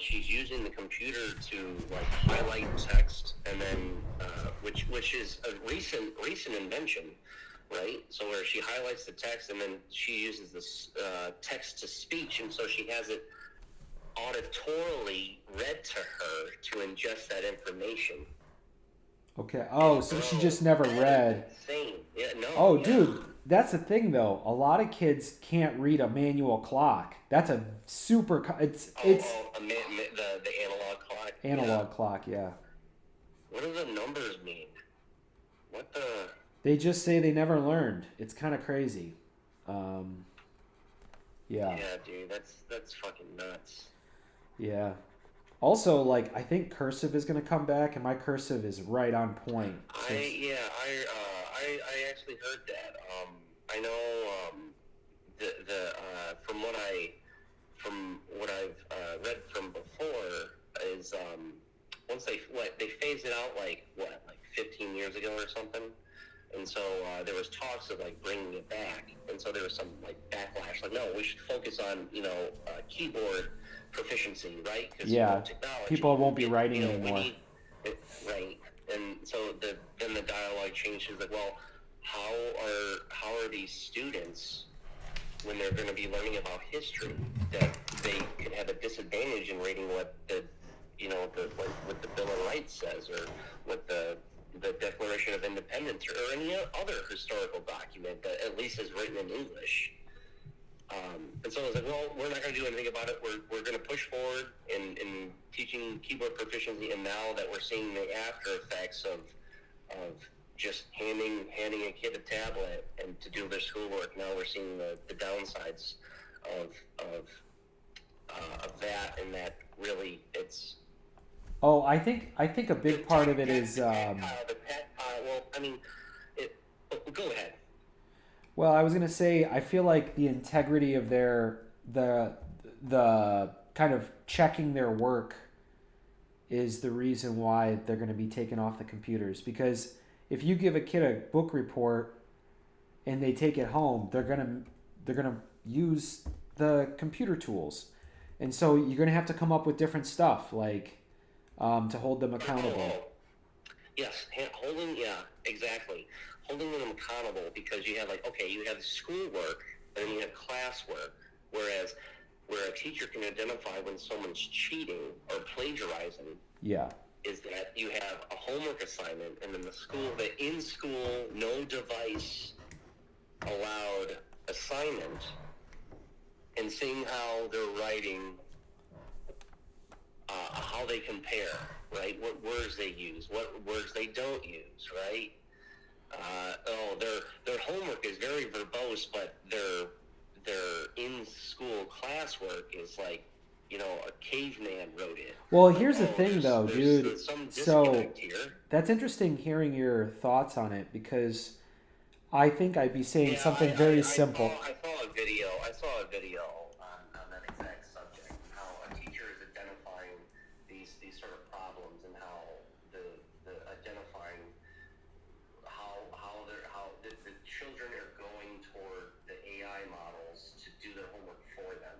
she's using the computer to like highlight text, and then which is a recent invention, right? So where she highlights the text, and then she uses this text to speech, and so she has it auditorily read to her to ingest that information. Okay. Oh, so she just never read. Insane. Yeah. No. Oh, Yeah. dude, that's the thing though. A lot of kids can't read a manual clock. That's a super. The analog clock. Analog clock. Yeah. What do the numbers mean? What the? They just say they never learned. It's kind of crazy. Yeah. Yeah, dude, that's fucking nuts. Yeah. Also, like I think cursive is gonna come back, and my cursive is right on point. I actually heard that. I know from what I've read from before is once they phased it out like 15 years ago or something. And so there was talks of like bringing it back, and so there was some like backlash, like no, we should focus on keyboard proficiency, right? Yeah, people won't be writing anymore. Right, and so then the dialogue changes like, well, how are these students when they're going to be learning about history that they could have a disadvantage in reading what what the Bill of Rights says, or what the Declaration of Independence, or any other historical document that at least is written in English. And so I was like, well, we're not going to do anything about it. We're going to push forward in teaching keyboard proficiency, and now that we're seeing the after effects of just handing a kid a tablet and to do their schoolwork, now we're seeing the downsides of that, and that really it's. Oh, I think a big part of it is. Well, I mean, go ahead. Well, I was gonna say I feel like the integrity of the kind of checking their work is the reason why they're going to be taken off the computers. Because if you give a kid a book report and they take it home, they're gonna use the computer tools, and so you're gonna have to come up with different stuff like to hold them accountable. Yes, exactly. Holding them accountable, because you have you have schoolwork and then you have classwork, whereas where a teacher can identify when someone's cheating or plagiarizing. Yeah. Is that you have a homework assignment, and then the in-school, no device allowed assignment, and seeing how they're writing, how they compare, right? What words they use, what words they don't use, right? Their homework is very verbose, but their in-school classwork is like, a caveman wrote it. Well, here's the thing, though, dude. There's some disconnect here. That's interesting hearing your thoughts on it, because I think I'd be saying something very simple. I saw a video on that exact subject, how a teacher is identifying these sort of problems, and how the identifying how the children are going toward the AI models to do their homework for them,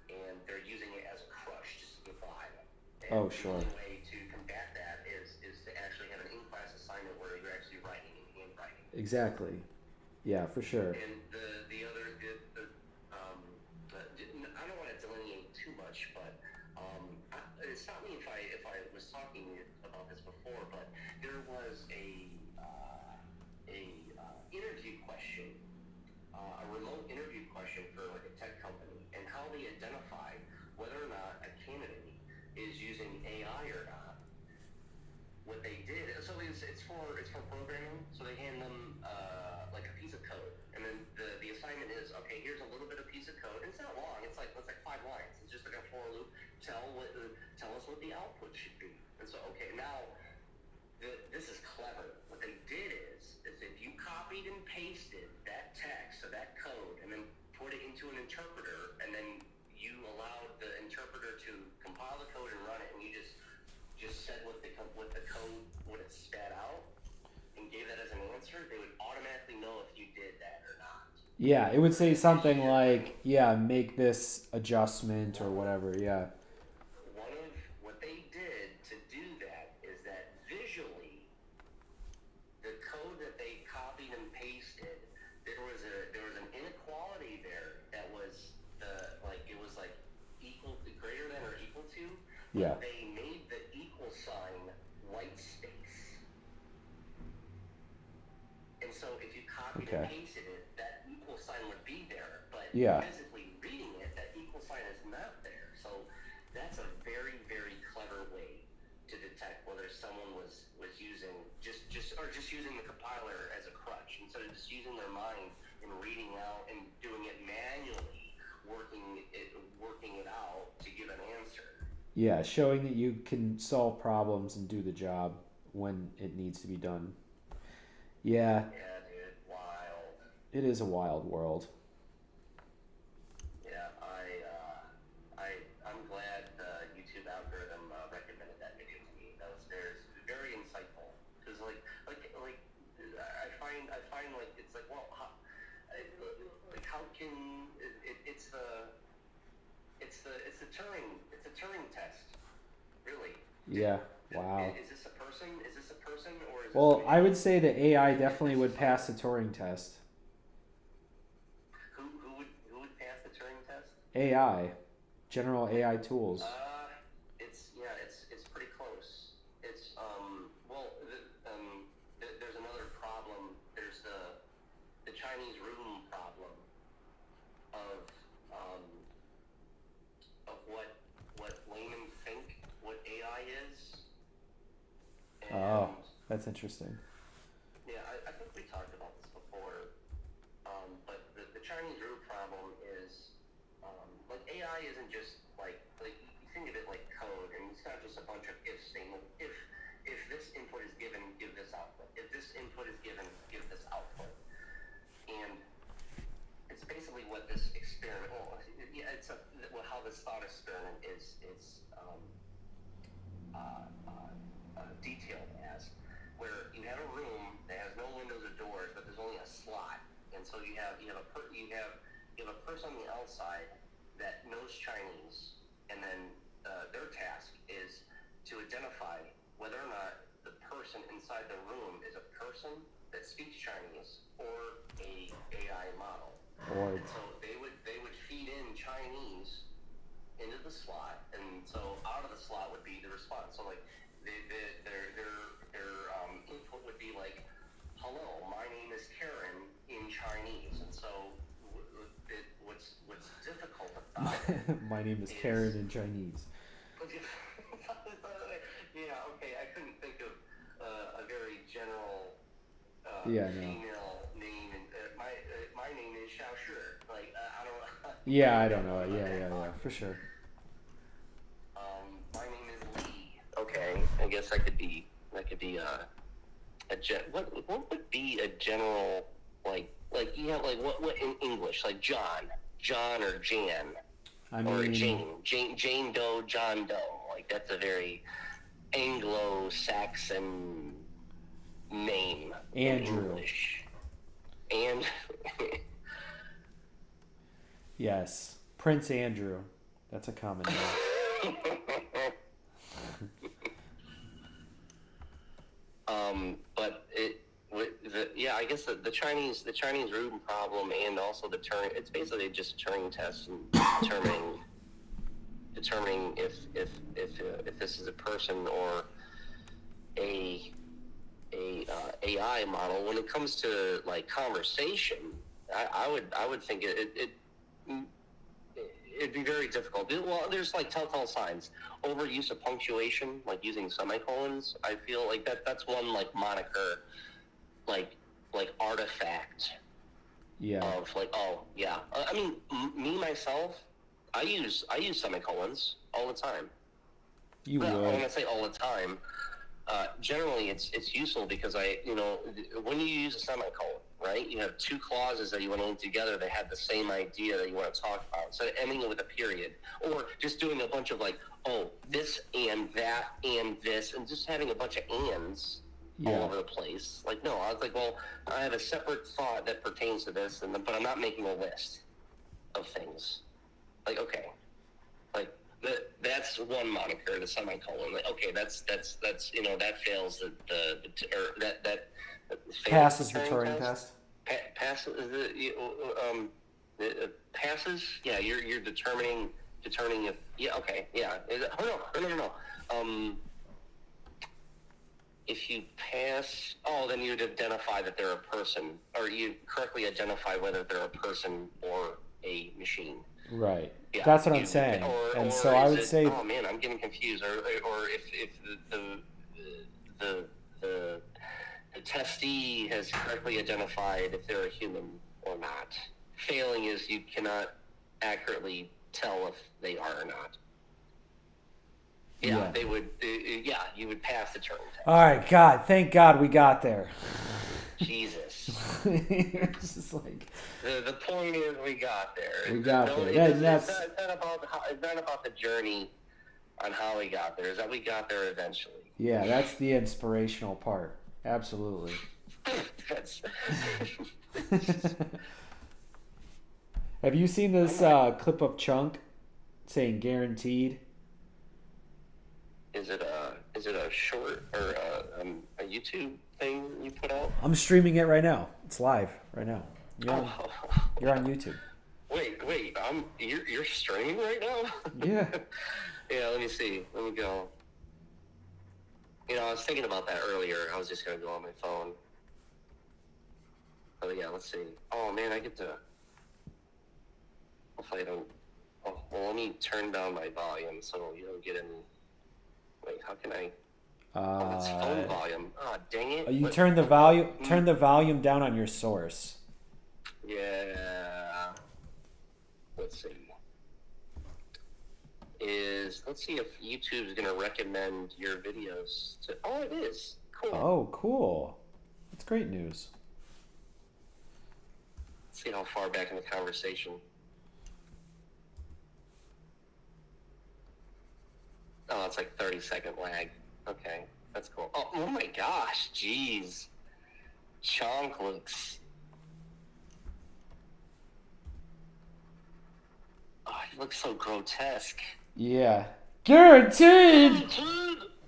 and they're using it as a crush just to get by. And sure. The only way to combat that is to actually have an in-class assignment where you're actually writing and handwriting. Exactly. Yeah, for sure. And the other, I don't want to delineate too much, but stop me if I was talking about this before, but there was a interview question, a remote interview question for like a tech company, and how they identify whether or not a candidate is using AI or not. What they did, so it's for programming. So they hand them like a piece of code, and then the assignment is, okay, here's a little bit of piece of code. And it's not long. It's like 5 lines. It's just like a for loop. Tell us what the output should be. And so, okay, now this is clever. What they did is if you copied and pasted that text or that code, and then put it into an interpreter, and then you allowed the interpreter to compile the code and run it, and you just said what the code would have spat out, and gave that as an answer, they would automatically know if you did that or not. Yeah, it would say something like, make this adjustment or whatever, yeah. One Yeah. They made the equal sign white space. And so if you copied and pasted it, that equal sign would be there, but physically reading it, that equal sign is not there. So that's a very, very clever way to detect whether someone was using just using the compiler as a crutch instead of just using their mind and reading out and doing it manually, working it out to give an answer. Yeah, showing that you can solve problems and do the job when it needs to be done. Yeah. Yeah, dude, wild. It is a wild world. Yeah, I'm glad the YouTube algorithm recommended that video to me. That was very insightful. Because like I find like it's like, well, how can it's the Turing test, really. Yeah. Wow. Is this a person? Is this a person or is Well, this I would say that AI definitely would pass the Turing test. Who would pass the Turing test? AI, general AI tools. It's pretty close. It's there's another problem. There's the Chinese room problem of what laymen think what AI is. And That's interesting. yeah, I think we talked about this before. But the Chinese root problem is like AI isn't just like you think of it like code, and it's not just a bunch of if statements. If this input is given, give this output. If this input is given, give this output. And it's basically what this experiment. Well, yeah, how this thought experiment is detailed as, where you have a room that has no windows or doors, but there's only a slot, and so you have a person on the outside that knows Chinese, and then their task is to identify whether or not the person inside the room is a person that speaks Chinese or a AI model. And so they would feed in Chinese into the slot, and so out of the slot would be the response. So like their input would be like, "Hello, my name is Karen" in Chinese, and so what's difficult about it My name is Karen in Chinese. Yeah, okay, I couldn't think of a very general female name. And my name is Xiao Shi. Like I don't know. Yeah, I don't know. Yeah, for sure. My name is Lee. Okay, I guess that could be what would be a general like you have like what in English, like John or Jan, or Jane Doe, John Doe. Like that's a very Anglo-Saxon name. Andrew. In English. And yes, Prince Andrew. That's a common name. But I guess the Chinese root problem and also the Turing, it's basically just a Turing test and determining if this is a person or a AI model. When it comes to like conversation, I would think it'd be very difficult. Well, there's like telltale signs. Overuse of punctuation, like using semicolons. I feel like that's one like moniker, like artifact. Yeah. Of like, oh yeah. I mean, me myself, I use semicolons all the time. You would. When I say all the time, generally it's useful because when you use a semicolon, right? You have two clauses that you want to link together that have the same idea that you want to talk about. So ending it with a period, or just doing a bunch of like, oh, this and that and this, and just having a bunch of ands all over the place. Like, no, I was like, well, I have a separate thought that pertains to this, but I'm not making a list of things. Like, okay, like that's one moniker, the semicolon. Like, okay, that's that fails that passes the Turing test. Passes. Passes. Yeah, you're determining determining if okay no. If you pass, then you'd identify that they're a person, or you correctly identify whether they're a person or a machine. Right. Yeah, That's what I'm saying. And so I would say, oh man, I'm getting confused. Or if the testee has correctly identified if they're a human or not. Failing is you cannot accurately tell if they are or not. Yeah, they would. You would pass the Turing test. All right, God, thank God we got there. Jesus. It's just like the point is we got there. We got there. It's not about the journey on how we got there. It's that we got there eventually. Yeah, that's the inspirational part. Absolutely. Have you seen this clip of Chunk saying guaranteed? Is it a short or a YouTube thing you put out? I'm streaming it right now. It's live right now. You're on YouTube. Wait, you're streaming right now? Yeah. Yeah, let me see. Let me go. I was thinking about that earlier. I was just gonna go on my phone. Oh yeah, let's see. Oh man, I get to. Hopefully I don't. Oh well, let me turn down my volume so you don't get any. Wait, how can I? It's phone volume. Ah, dang it! You turn the volume down on your source. Yeah. Let's see. Let's see if YouTube's gonna recommend your videos to. Oh, it is. Cool. Oh, cool. That's great news. Let's see how far back in the conversation. Oh, it's like 30-second lag. Okay, that's cool. Oh my gosh, jeez. Chonk looks. Oh, he looks so grotesque. Yeah. Guaranteed!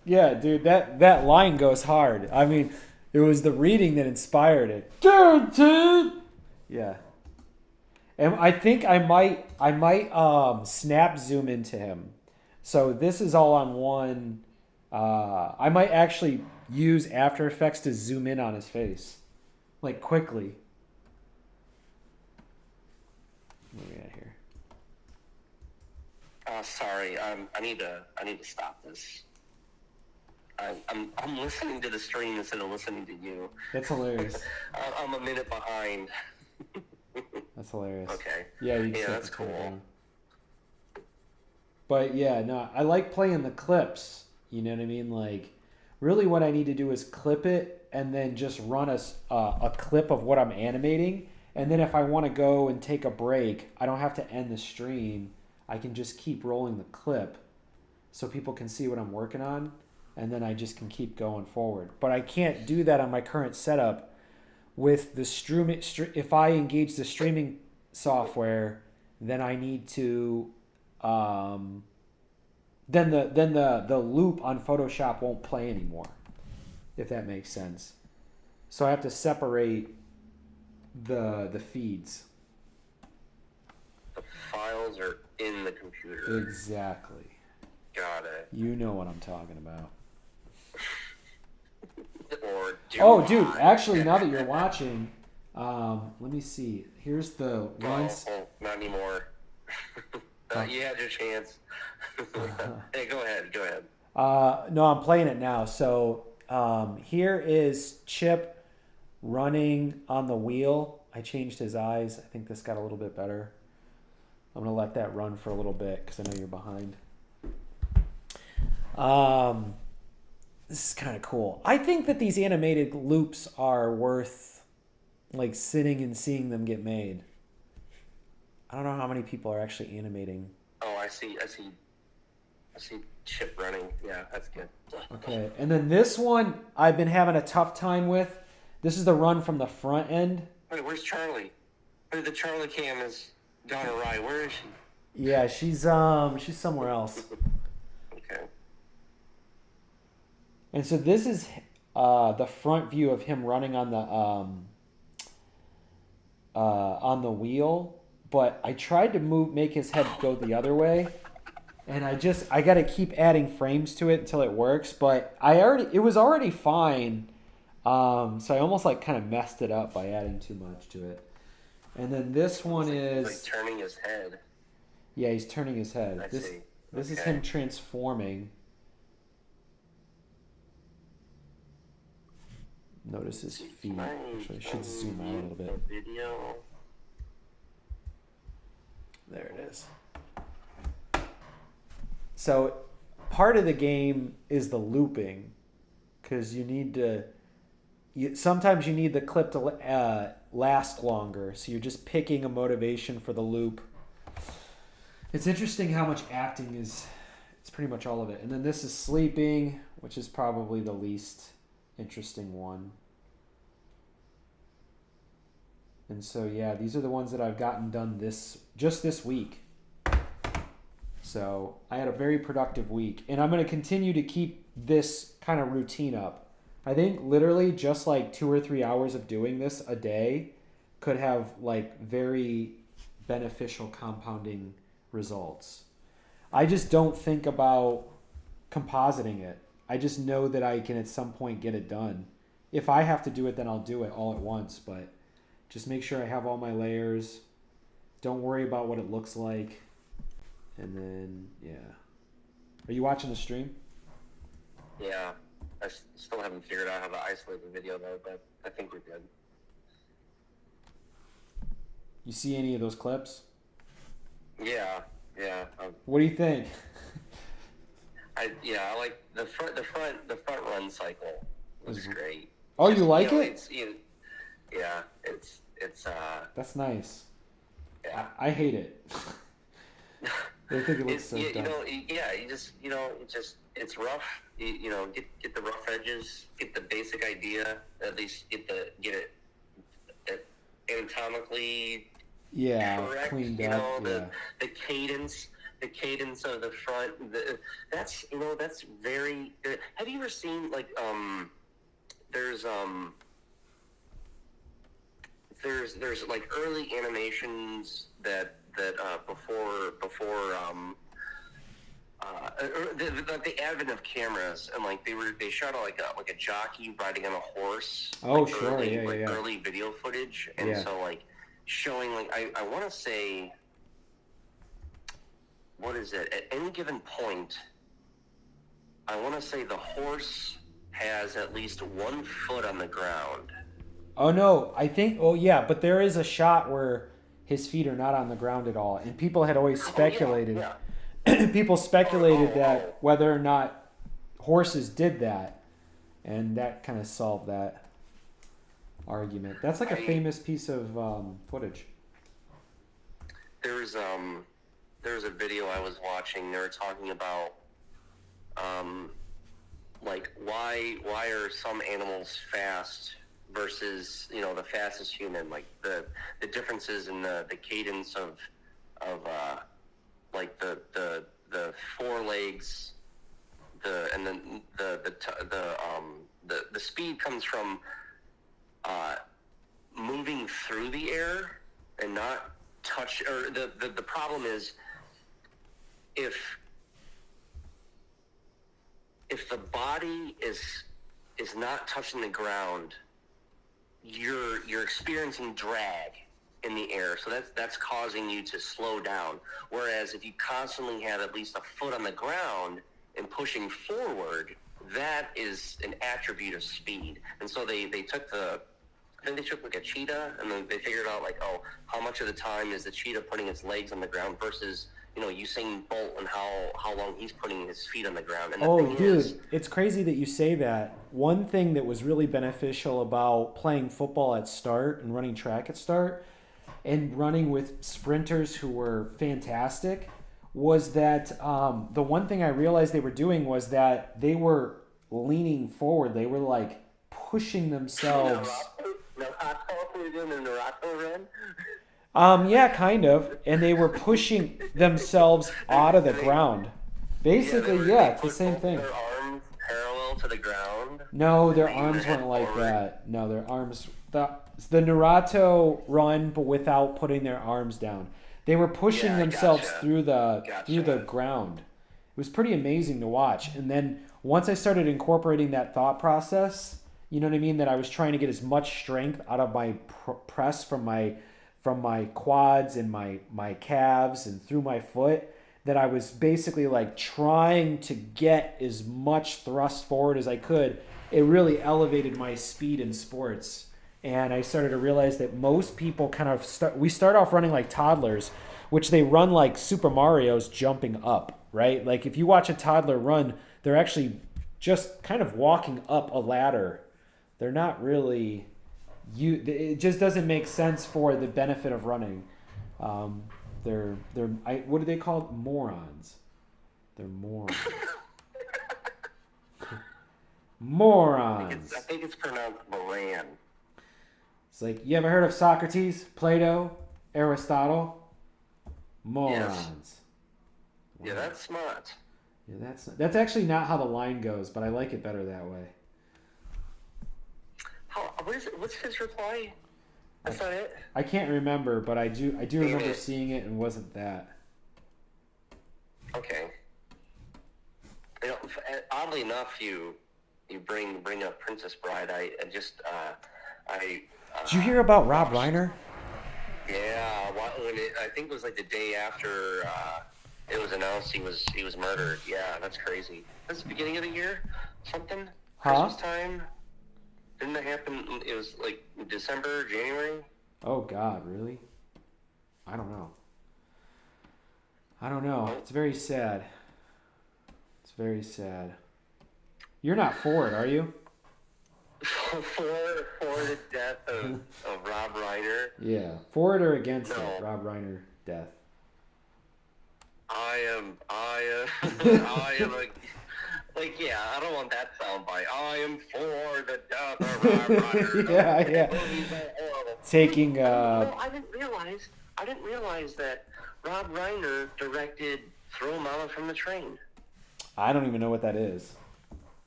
Yeah, dude, that line goes hard. I mean, it was the reading that inspired it. Guaranteed! Yeah. And I think I might snap zoom into him. So this is all on one. I might actually use After Effects to zoom in on his face, like quickly. What do we got here? Sorry, I need to stop this. I'm listening to the stream instead of listening to you. That's hilarious. I'm a minute behind. That's hilarious. Okay. Yeah, that's cool. But yeah, no, I like playing the clips. You know what I mean? Like, really what I need to do is clip it and then just run a clip of what I'm animating. And then if I want to go and take a break, I don't have to end the stream. I can just keep rolling the clip so people can see what I'm working on. And then I just can keep going forward. But I can't do that on my current setup with the streaming. If I engage the streaming software, then I need to... then the loop on Photoshop won't play anymore, if that makes sense. So I have to separate the feeds. The files are in the computer. Exactly. Got it. You know what I'm talking about. Dude, actually, now that you're watching, let me see. Here's the ones. Oh, not anymore. You had your chance. Hey, go ahead. No, I'm playing it now. So here is Chip running on the wheel. I changed his eyes. I think this got a little bit better. I'm going to let that run for a little bit because I know you're behind. This is kind of cool. I think that these animated loops are worth like sitting and seeing them get made. I don't know how many people are actually animating. Oh, I see Chip running. Yeah, that's good. Okay, and then this one I've been having a tough time with. This is the run from the front end. Wait, where's Charlie? The Charlie cam has gone awry. Where is she? Yeah, she's somewhere else. Okay. And so this is the front view of him running on the wheel, but I tried to make his head go the other way, and I got to keep adding frames to it until it works. But it was already fine, so I almost like kind of messed it up by adding too much to it. And then this one is like turning his head. Yeah, he's turning his head. This is him transforming. Notice his feet. Actually, I should zoom out a little bit. Video. There it is. So, part of the game is the looping, because you need to. Sometimes you need the clip to last longer, so you're just picking a motivation for the loop. It's interesting how much acting is. It's pretty much all of it. And then this is sleeping, which is probably the least interesting one. And so yeah, these are the ones that I've gotten done just this week. So I had a very productive week, and I'm going to continue to keep this kind of routine up. I think literally just like 2 or 3 hours of doing this a day could have like very beneficial compounding results. I just don't think about compositing it. I just know that I can at some point get it done. If I have to do it, then I'll do it all at once, but just make sure I have all my layers. Don't worry about what it looks like. And then, yeah. Are you watching the stream? Yeah. I still haven't figured out how to isolate the video though, but I think we're good. You see any of those clips? Yeah. What do you think? I like the front run cycle was great. Oh, you like it? It's That's nice. Yeah. I hate it. I think it looks so dumb. It's rough. Get the rough edges, get the basic idea, at least get it anatomically correct. Cleaned up. The cadence of the front. That's very. Have you ever seen there's like early animations that before the advent of cameras, and like they shot like a jockey riding on a horse. Oh, like sure, early video footage, and so like showing like I want to say, what is it? At any given point, I want to say the horse has at least 1 foot on the ground. Oh no, I think. Oh yeah, but there is a shot where his feet are not on the ground at all, and people had always speculated. Yeah. People speculated that whether or not horses did that, and that kind of solved that argument. That's like a famous piece of footage. There was a video I was watching. They were talking about like why are some animals fast versus the fastest human, like the differences in the cadence of like the forelegs, and then the speed comes from moving through the air and not touch. Or the problem is if the body is not touching the ground, you're experiencing drag in the air, so that's causing you to slow down. Whereas if you constantly have at least a foot on the ground and pushing forward, that is an attribute of speed. And so they took like a cheetah, and then they figured out like, oh, how much of the time is the cheetah putting its legs on the ground versus Usain Bolt, and how long he's putting his feet on the ground. And it's crazy that you say that. One thing that was really beneficial about playing football at start and running track at start and running with sprinters who were fantastic was that the one thing I realized they were doing was that they were leaning forward. They were like pushing themselves. Yeah, kind of. And they were pushing themselves out of the ground. Basically, it's the same thing. Their arms parallel to the ground. No, their arms weren't like that. No, their arms... The Naruto run, but without putting their arms down. They were pushing Yeah, themselves gotcha. through the Gotcha. ground. It was pretty amazing to watch. And then once I started incorporating that thought process, you know what I mean, that I was trying to get as much strength out of my press from my quads and my calves and through my foot, that I was basically like trying to get as much thrust forward as I could. It really elevated my speed in sports. And I started to realize that most people kind of we start off running like toddlers, which they run like Super Mario's jumping up, right? Like if you watch a toddler run, they're actually just kind of walking up a ladder. They're not really it just doesn't make sense for the benefit of running. What do they call it? Morons. They're morons. I Morons. think it's pronounced Moran. It's like, you ever heard of Socrates, Plato, Aristotle? Yes. Morons. Yeah, that's smart. Yeah, that's actually not how the line goes, but I like it better that way. What's his reply? That's not it? I can't remember, but I do Damn remember it. seeing it and wasn't that. Okay. You know, oddly enough, you bring up Princess Bride. I just Did you hear about Rob Reiner? yeah. I think it was like the day after it was announced he was murdered. Yeah, that's crazy. That's the beginning of the year, something. Huh? Christmas time. Didn't that happen? It was like December, January. Oh God, really? I don't know. It's very sad. It's very sad. You're not for it, are you? for the death of Rob Reiner. Yeah. For it or against No. it, Rob Reiner death. I am like, yeah, I don't want that soundbite. I am for the death of Rob Reiner. Yeah. Movies are horrible. Taking No, I didn't realize that Rob Reiner directed Throw Mama from the Train. I don't even know what that is.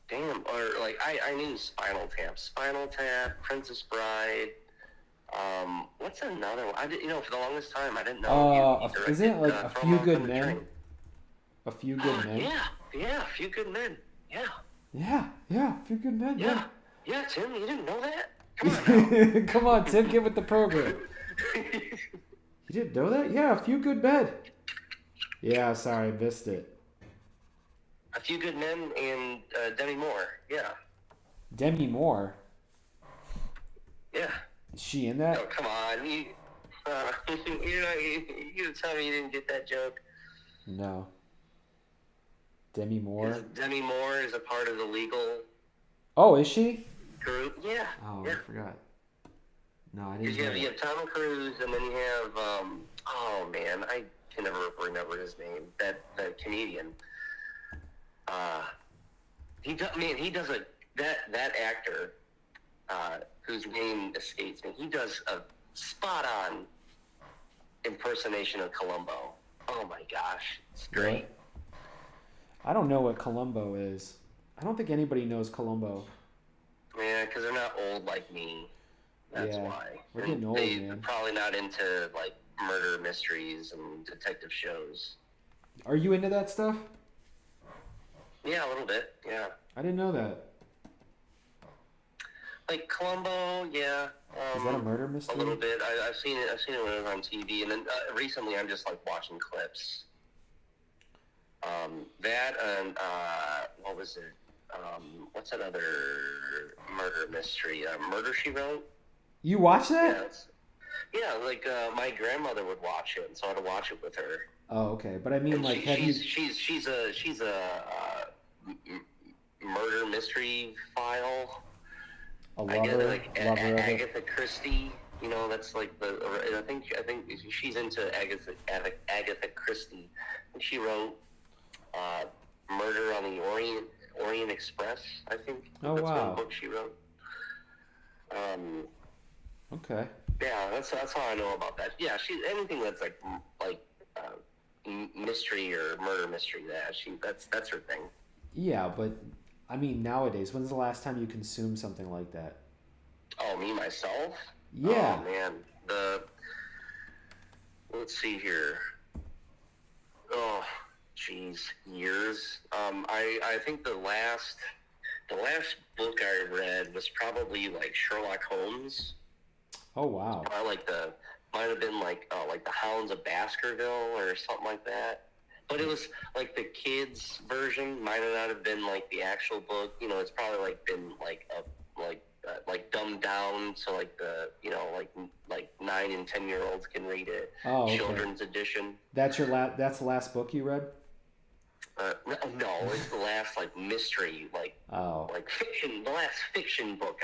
Damn, or like I knew Spinal Tap, Princess Bride. What's another one? For the longest time I didn't know. He directed, isn't it like A Throw Few Mama Good from the Men? Train. A Few Good Men? Yeah, A Few Good Men. Yeah. Yeah, A Few Good Men. Yeah, Tim, you didn't know that? Come on now. Come on, Tim, get with the program. You didn't know that? Yeah, A Few Good Men. Yeah, sorry, I missed it. A Few Good Men and Demi Moore. Yeah. Demi Moore? Yeah. Is she in that? Oh, come on. You gonna tell me you didn't get that joke? No. Demi Moore? Demi Moore is a part of the legal Oh, is she? group. Yeah. Oh, Yeah. I forgot. No, I didn't You know have, Tom Cruise, and then you have, oh man, I can never remember his name. That comedian. He does that actor, whose name escapes me. He does a spot on impersonation of Columbo. Oh my gosh, it's great. Really? I don't know what Columbo is. I don't think anybody knows Columbo. Yeah, because they're not old like me. That's why. We're getting old, They're man. probably not into like murder mysteries and detective shows. Are you into that stuff? Yeah, a little bit. Yeah, I didn't know that. like Columbo. Yeah. Is that a murder mystery? A little bit. I've seen it. I've seen it when it was on TV, and then recently I'm just like watching clips. That and what was it? What's that other murder mystery? Murder She Wrote. You watch Yeah, that? like my grandmother would watch it, and so I'd watch it with her. Oh, okay. But I mean, like, have you... She's a murder mystery file. A I get lover? like Lover of it? Agatha Christie. You know, that's like I think she's into Agatha Christie. And she wrote Murder on the Orient Express. I think. Oh, that's wow. one book she wrote. Okay. Yeah, that's how I know about that. Yeah, anything that's like mystery or murder mystery. That's her thing. Yeah, but, I mean, nowadays, when's the last time you consumed something like that? Oh, me myself? Yeah. Oh man, let's see here. Oh, geez, years. I think the last book I read was probably like Sherlock Holmes. Oh wow. Probably might have been like the Hounds of Baskerville or something like that. But it was like the kids' version. Might not have been like the actual book. You know, it's probably like been like dumbed down, so like the like 9 and 10-year-olds can read it. Oh, okay. Children's edition. That's that's the last book you read? No, it's the last like mystery, like fiction. The last fiction book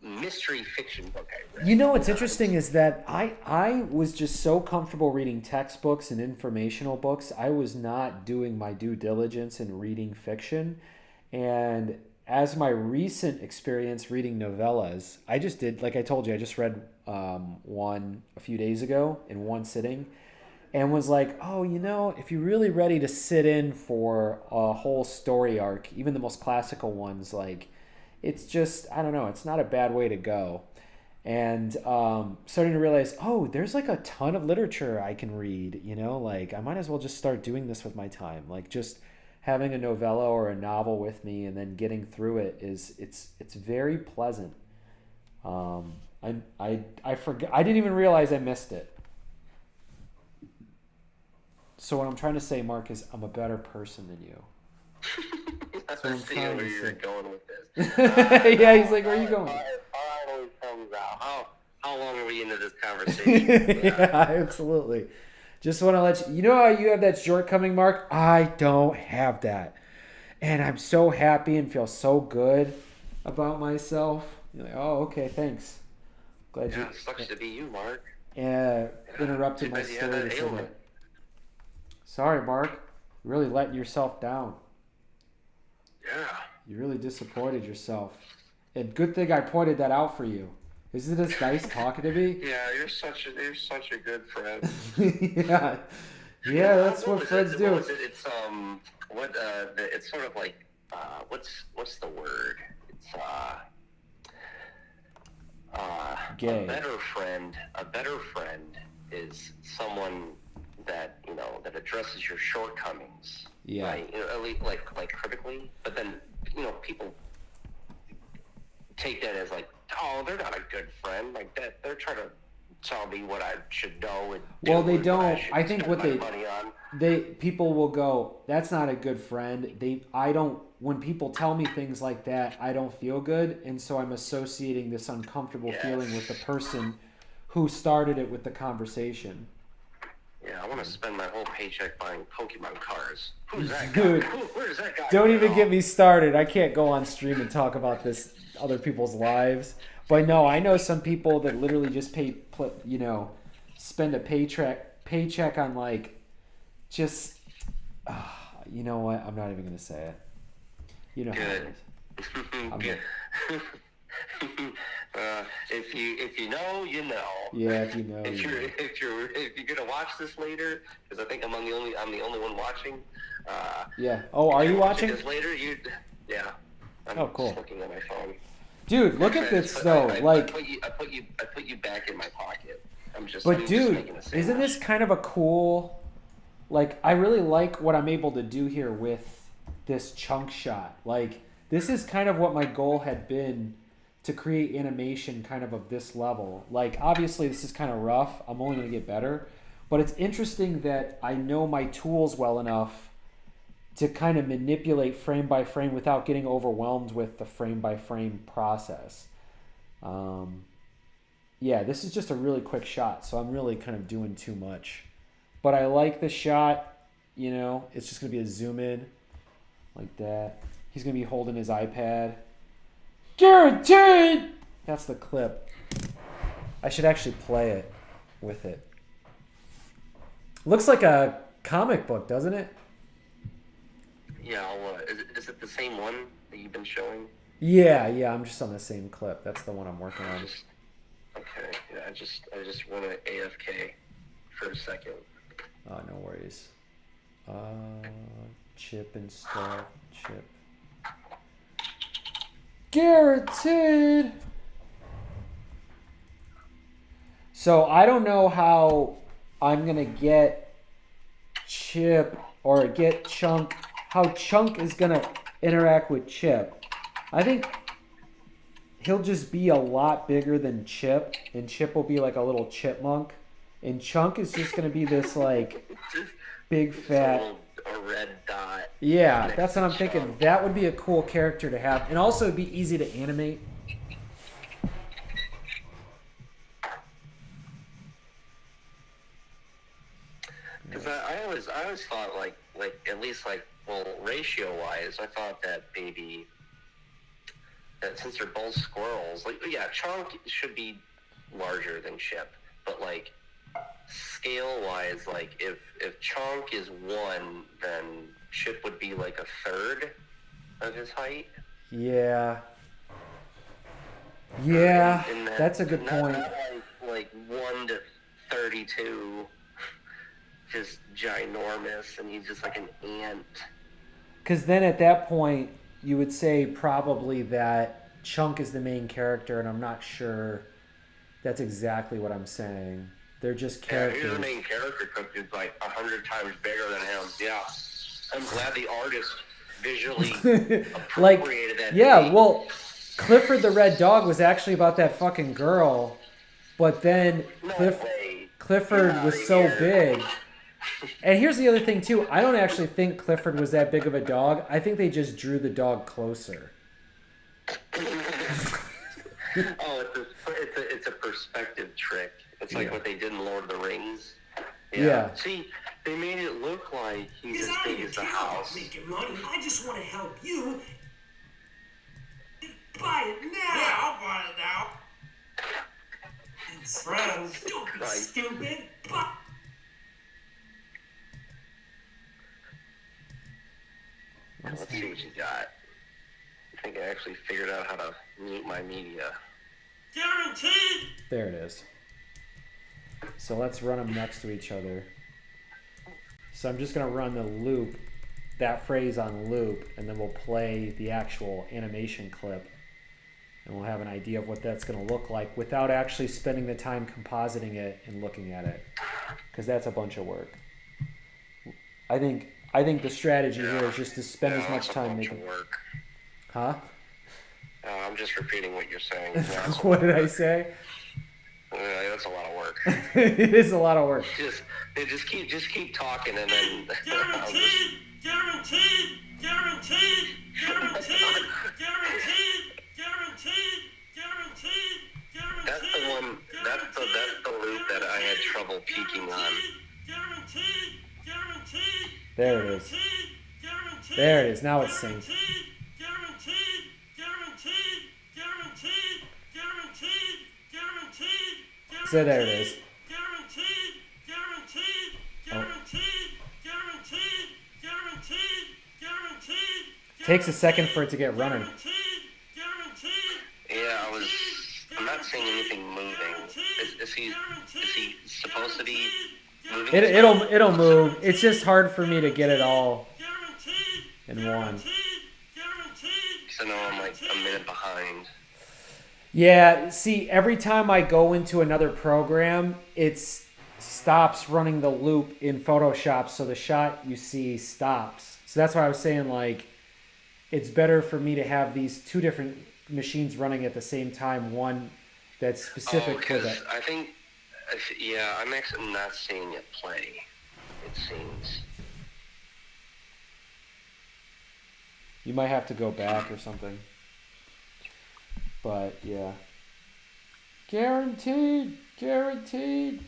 mystery fiction book I read. You know what's interesting is that I was just so comfortable reading textbooks and informational books. I was not doing my due diligence in reading fiction, and as my recent experience reading novellas, I just did, like I told you, I just read one a few days ago in one sitting. And was like, oh, you know, if you're really ready to sit in for a whole story arc, even the most classical ones, like, it's just, I don't know, it's not a bad way to go. And starting to realize, oh, there's like a ton of literature I can read, you know, like, I might as well just start doing this with my time. Like, just having a novella or a novel with me and then getting through it it's very pleasant. I forgot, I didn't even realize I missed it. So what I'm trying to say, Mark, is I'm a better person than you. That's what I'm trying to say. Where you're going with this. Yeah, he's like, where are you going? Always comes out. How long are we into this conversation? Yeah, absolutely. Just want to let you know how you have that shortcoming, Mark? I don't have that. And I'm so happy and feel so good about myself. You're like, oh, okay, thanks. Glad it sucks to be you, Mark. Interrupted my story to say that. Sorry, Mark. You're really letting yourself down. Yeah. You really disappointed yourself. And good thing I pointed that out for you. Isn't this nice talking to me? Yeah, you're such a good friend. Yeah. Yeah, that's what friends do. It's it's sort of like what's the word? It's gay. A better friend is someone that, you know, that addresses your shortcomings. Yeah. Right? You know, at least like critically, but then, you know, people take that as like, oh, they're not a good friend. Like that, they're trying to tell me what I should know and do. Well, they don't. I think what people will go, that's not a good friend. When people tell me things like that, I don't feel good, and so I'm associating this uncomfortable feeling with the person who started it with the conversation. Yeah, I want to spend my whole paycheck buying Pokemon cards. Who's that Dude, guy? Where's that guy? Don't even get me started. I can't go on stream and talk about this other people's lives. But no, I know some people that literally just spend a paycheck on like, just, you know what? I'm not even gonna say it. You know. Good. Good. If you know, you know. Yeah, if you know. If you're gonna watch this later, because I think I'm the only one watching. Yeah. Oh, are you watching? This later, yeah. I'm cool. Just looking at my phone. Dude, look at this though. I put you back in my pocket. But dude, isn't this kind of a cool? Like, I really like what I'm able to do here with this chunk shot. Like, this is kind of what my goal had been, to create animation kind of this level. Like, obviously this is kind of rough. I'm only going to get better. But it's interesting that I know my tools well enough to kind of manipulate frame by frame without getting overwhelmed with the frame by frame process. Yeah, this is just a really quick shot, so I'm really kind of doing too much. But I like the shot, you know, it's just going to be a zoom in like that. He's going to be holding his iPad. Guaranteed! That's the clip. I should actually play it with it. Looks like a comic book, doesn't it? Yeah, is it the same one that you've been showing? Yeah, I'm just on the same clip. That's the one I'm working on. Okay, yeah, I just want to AFK for a second. Oh, no worries. Chip install, chip. Guaranteed! So I don't know how I'm gonna get Chip or get Chunk. How Chunk is gonna interact with Chip. I think he'll just be a lot bigger than Chip, and Chip will be like a little chipmunk, and Chunk is just gonna be this like big fat. A red dot. Yeah, that's what I'm thinking. That would be a cool character to have, and also it'd be easy to animate. Because I always thought like at least like, well, ratio wise, I thought that maybe that since they're both squirrels, like, yeah, Chonk should be larger than Chip, but like scale wise, like if Chonk is 1, then Chip would be like a third of his height. Yeah. Yeah, that's a good point. Not like 1 to 32, just ginormous, and he's just like an ant. Because then at that point, you would say probably that Chunk is the main character, and I'm not sure that's exactly what I'm saying. They're just characters. Yeah, he's the main character because he's like 100 times bigger than him. Yeah. I'm glad the artist visually appropriated that. Yeah, well, Clifford the Red Dog was actually about that fucking girl, but then Clifford was so big. And here's the other thing, too. I don't actually think Clifford was that big of a dog. I think they just drew the dog closer. Oh, it's a perspective trick. It's like what they did in Lord of the Rings. Yeah. See, they made it look like he's as big as the house. Making money. I just want to help you. Buy it now. Yeah, I'll buy it now. And friends, don't be stupid. Let's see what you got. I think I actually figured out how to mute my media. Guaranteed. There it is. So let's run them next to each other. So I'm just going to run the loop, that phrase on loop, and then we'll play the actual animation clip. And we'll have an idea of what that's going to look like without actually spending the time compositing it and looking at it. Because that's a bunch of work. I think the strategy here is just to spend as much time making work. Huh? I'm just repeating what you're saying. What did I say? That's a lot of work. It is a lot of work. Just keep talking, and then Guaranteed. Guaranteed. Guaranteed. Guaranteed. Guaranteed. Guaranteed. Guaranteed. Guaranteed. That's the one. That's the loop that I had trouble peaking on. Guaranteed. Guaranteed. There it is. Guaranteed. There it is. Now it's synced. Guaranteed. Guaranteed. Guaranteed. Guaranteed. Guaranteed. So there it is. Guaranteed. Guaranteed. Guaranteed. Guaranteed. Guaranteed. Guaranteed. Takes a second for it to get running. Yeah, I'm not seeing anything moving. Is he supposed to be moving? It'll move. It's just hard for me to get it all in one. So now I'm like a minute behind. Yeah, see, every time I go into another program, it stops running the loop in Photoshop, so the shot you see stops. So that's why I was saying, like, it's better for me to have these two different machines running at the same time, one that's specific for that. I think, yeah, I'm actually not seeing it play, it seems. You might have to go back or something. But, yeah. Guaranteed! Guaranteed!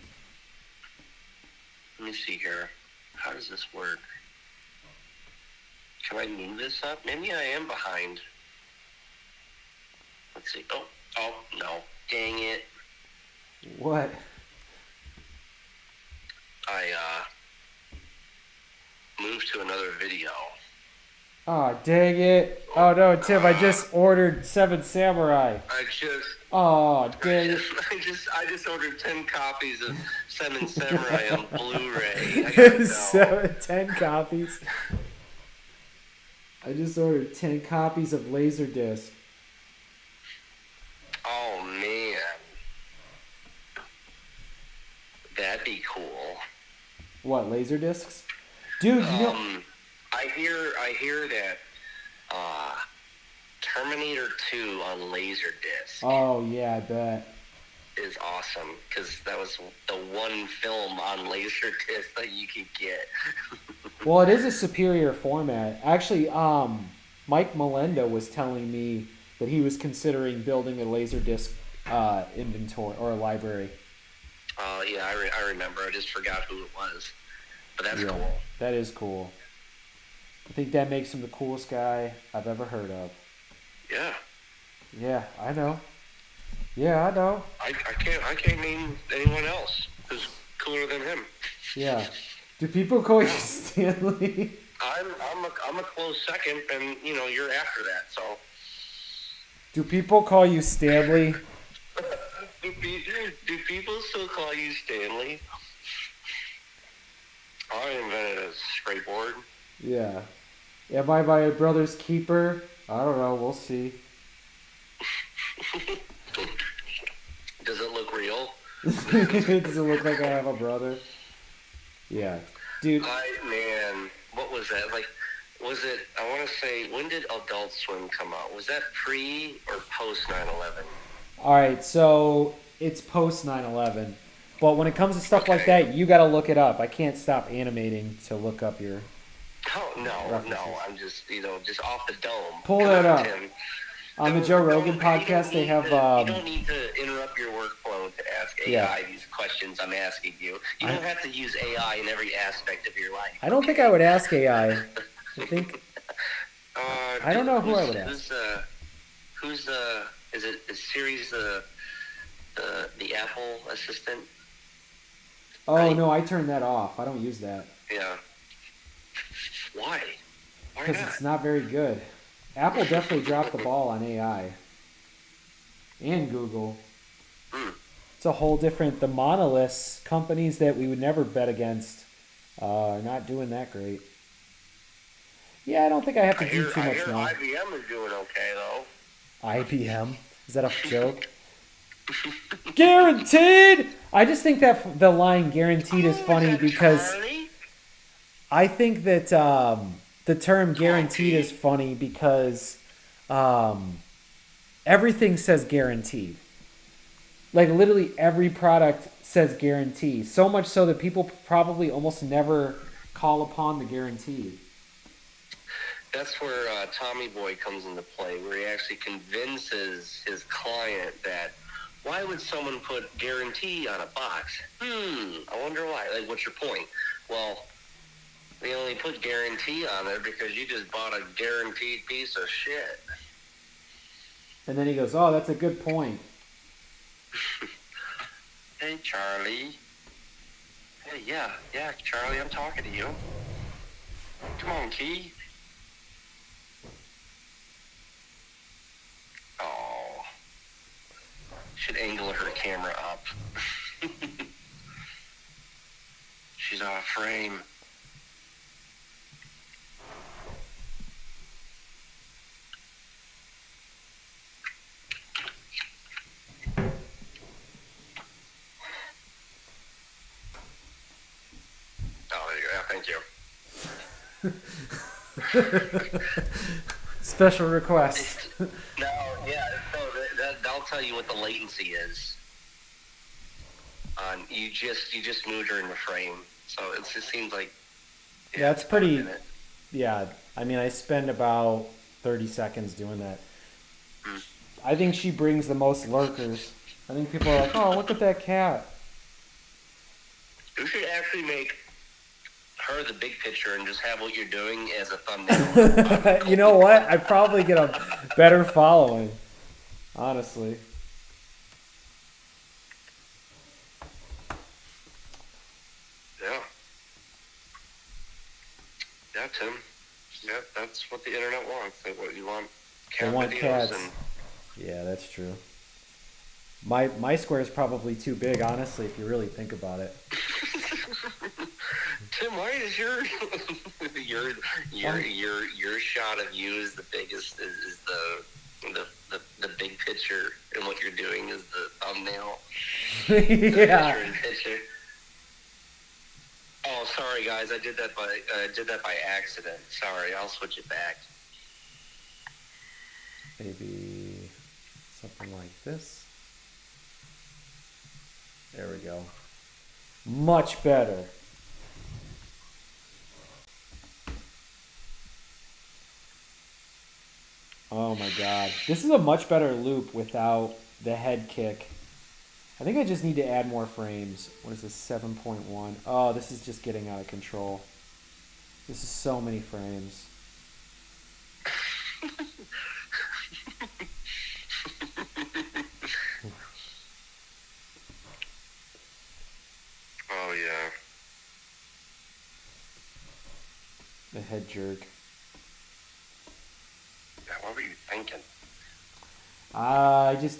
Let me see here. How does this work? Can I move this up? Maybe I am behind. Let's see. Oh, no. Dang it. What? I, moved to another video. Oh, dang it. Oh, no, Tim, I just ordered 7 Samurai. Oh, dang it. I just ordered 10 copies of 7 Samurai on Blu-ray. 10 copies. I just ordered 10 copies of Laserdisc. Oh, man. That'd be cool. What, laser discs? Dude, you know... I hear that Terminator 2 on Laserdisc Oh, yeah, I bet. is awesome, because that was the one film on Laserdisc that you could get. Well, it is a superior format. Actually, Mike Melenda was telling me that he was considering building a Laserdisc inventory or a library. Yeah, I remember. I just forgot who it was. But that's Yeah, cool. that is cool. I think that makes him the coolest guy I've ever heard of. Yeah. Yeah, I know. Yeah, I know. I can't name anyone else who's cooler than him. Yeah. Do people call you Stanley? I'm a close second, and you're after that. So. Do people call you Stanley? Do people still call you Stanley? I invented a skateboard. Yeah. Am I my brother's keeper? I don't know. We'll see. Does it look real? Does it look like I have a brother? Yeah. Dude. Man, what was that? Like, was it, I want to say, when did Adult Swim come out? Was that pre or post 9/11? Alright, so it's post 9/11. But when it comes to stuff like that, you gotta look it up. I can't stop animating to look up your... Oh, no, I'm just, just off the dome. Pull that up. Tim. On the Joe Rogan podcast, they have... you don't need to interrupt your workflow to ask AI these questions I'm asking you. You don't have to use AI in every aspect of your life. I don't think I would ask AI. I think... I don't know who I would ask. Is Siri's the Apple assistant? Oh, right? no, I turned that off. I don't use that. Yeah. Why? Why Because not? it's not very good. Apple definitely dropped the ball on AI. And Google. It's a whole different... The monoliths, companies that we would never bet against, are not doing that great. Yeah, I don't think I have to do too much now. IBM is doing okay, though. IBM? Is that a joke? Guaranteed! I just think that the line guaranteed is funny because... Charlie? I think that the term guaranteed is funny because everything says guaranteed. Like literally every product says guarantee. So much so that people probably almost never call upon the guarantee. That's where Tommy Boy comes into play, where he actually convinces his client that, why would someone put guarantee on a box? I wonder why. Like, what's your point? Well, they only put guarantee on there because you just bought a guaranteed piece of shit. And then he goes, oh, that's a good point. Hey, Charlie. Hey, yeah, Charlie, I'm talking to you. Come on, Key. Oh. Should angle her camera up. She's out of frame. Oh, there you go. Thank you. Special request. No, yeah, so that'll tell you what the latency is. You just moved her in the frame, so it just seems like... Yeah, it's pretty... Yeah, I mean, I spend about 30 seconds doing that. I think she brings the most lurkers. I think people are like, oh, look at that cat. You should actually make her the big picture and just have what you're doing as a thumbnail. You know what? I'd probably get a better following, honestly. Yeah. Yeah, Tim. Yeah, that's what the internet wants. What you want cat They want videos cats. and... Yeah, that's true. My square is probably too big, honestly, if you really think about it. Tim, why is your shot of you is the biggest is the big picture, and what you're doing is the thumbnail. Yeah. Picture. Sorry, guys. I did that by accident. Sorry. I'll switch it back. Maybe something like this. There we go. Much better. Oh my god. This is a much better loop without the head kick. I think I just need to add more frames. What is this? 7.1. Oh, this is just getting out of control. This is so many frames. Oh, yeah. The head jerk. Yeah, what were you thinking? I just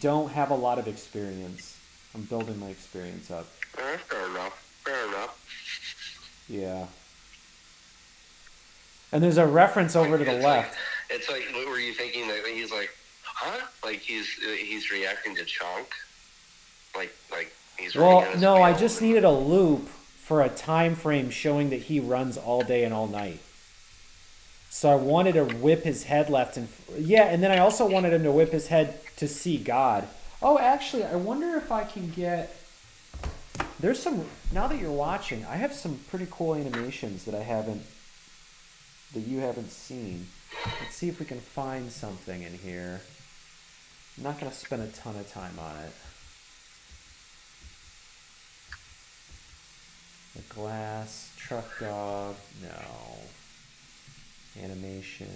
don't have a lot of experience. I'm building my experience up. Fair enough. Fair enough. Yeah. And there's a reference over to the left. It's like, what were you thinking that he's like, huh? Like he's reacting to Chonk? Like he's Well, reading his no, I mail just and- needed a loop for a time frame showing that he runs all day and all night. So I wanted to whip his head left and yeah, and then I also wanted him to whip his head to see God. Oh, actually, I wonder if I can get. There's some. Now that you're watching, I have some pretty cool animations that you haven't seen. Let's see if we can find something in here. I'm not gonna spend a ton of time on it. The glass, truck dog, no. Animation.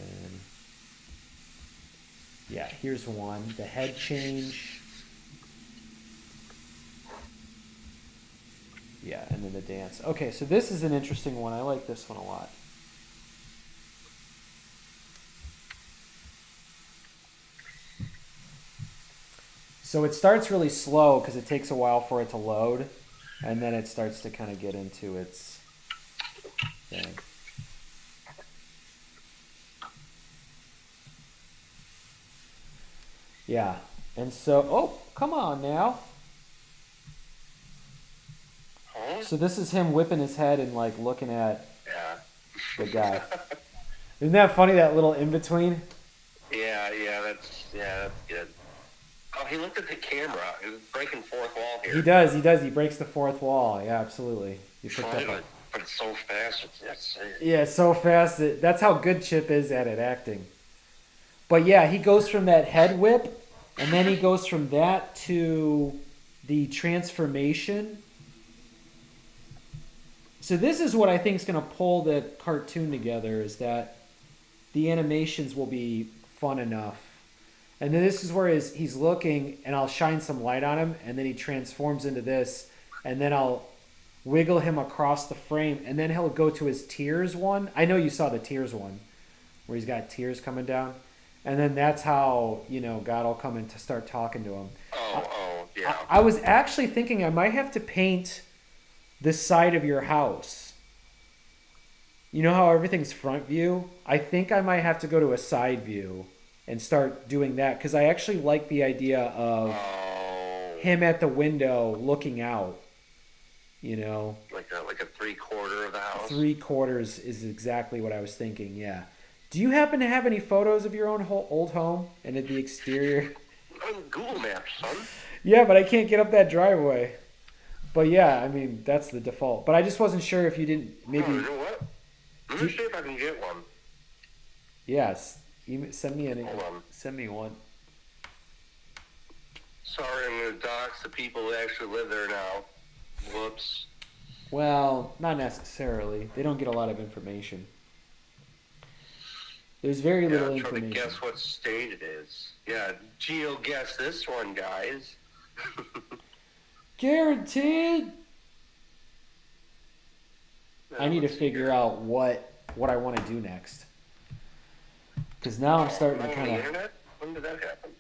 Yeah, here's one. The head change. Yeah, and then the dance. Okay, so this is an interesting one. I like this one a lot. So it starts really slow because it takes a while for it to load, and then it starts to kind of get into its thing. Yeah, and so, oh, come on now. Huh? So this is him whipping his head and like looking at Yeah. the guy. Isn't that funny, that little in-between? Yeah, that's good. Oh, he looked at the camera. He was breaking fourth wall here. He does. He breaks the fourth wall. Yeah, absolutely. You picked up on. But it's so fast. It's Yeah, so fast. That's how good Chip is at it, acting. But yeah, he goes from that head whip, and then he goes from that to the transformation. So this is what I think is going to pull the cartoon together, is that the animations will be fun enough. And then this is where he's looking, and I'll shine some light on him, and then he transforms into this, and then I'll wiggle him across the frame, and then he'll go to his tears one. I know you saw the tears one, where he's got tears coming down. And then that's how, God will come in to start talking to him. Oh, yeah. I was actually thinking I might have to paint this side of your house. You know how everything's front view? I think I might have to go to a side view and start doing that, because I actually like the idea of him at the window looking out. Like a 3/4 of the house. 3/4 is exactly what I was thinking. Yeah. Do you happen to have any photos of your own old home and at the exterior? On Google Maps, son. Yeah, but I can't get up that driveway. But yeah, I mean, that's the default. But I just wasn't sure if you didn't maybe. Oh, you know what? Let me see if I can get one. Yes. Send me Hold on. Send me one. Sorry, I'm going to dox the people who actually live there now. Whoops. Well, not necessarily. They don't get a lot of information. There's very little I'm trying information. to guess what state it is. Yeah, Geo, guess this one, guys. Guaranteed. I need to Let's see figure here. out what I want to do next. Because now I'm starting to On kind the of. internet? When did that happen?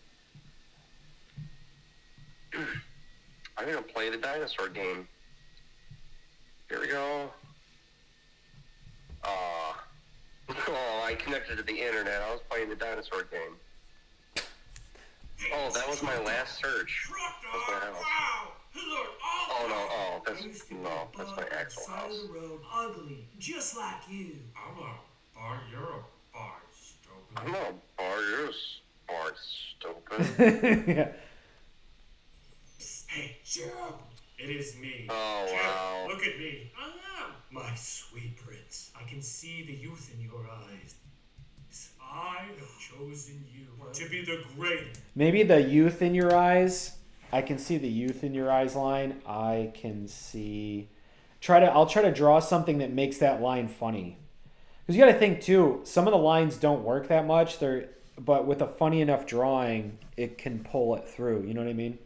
I'm going to play the dinosaur game. Here we go. Oh, I connected to the internet. I was playing the dinosaur game. Oh, that was my last search. Truck That's my dog. house. Wow. He looked awful. Oh no, oh, I that's, used to be no, a that's bug my on the actual side house. of the road, ugly, just like you. I'm a bar. You're a bar, stupid. I'm a bar, you're a bar, stupid. Yeah. Hey, Chip. It is me. Oh, Chip, wow. look at me. I am. My sweet prince. I can see the youth in your eyes. I have chosen you to be the great. Maybe the youth in your eyes. I can see the youth in your eyes line. I can see. I'll try to draw something that makes that line funny. Because you got to think too. Some of the lines don't work that much. But with a funny enough drawing, it can pull it through. You know what I mean?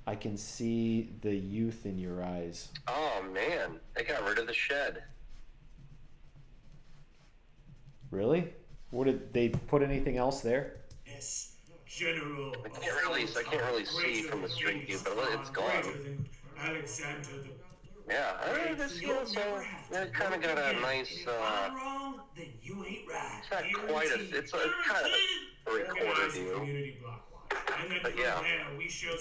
I can see the youth in your eyes. Oh man, they got rid of the shed. Really? What did they put anything else there? Yes, General. I can't really see from the street view, but it's gone. Alexander the. Yeah, this, you know, so it kind of got a nice, If I'm wrong, then you ain't right. it's not quite it's kind of a recorder view. Community block line. And then But from yeah. there, we show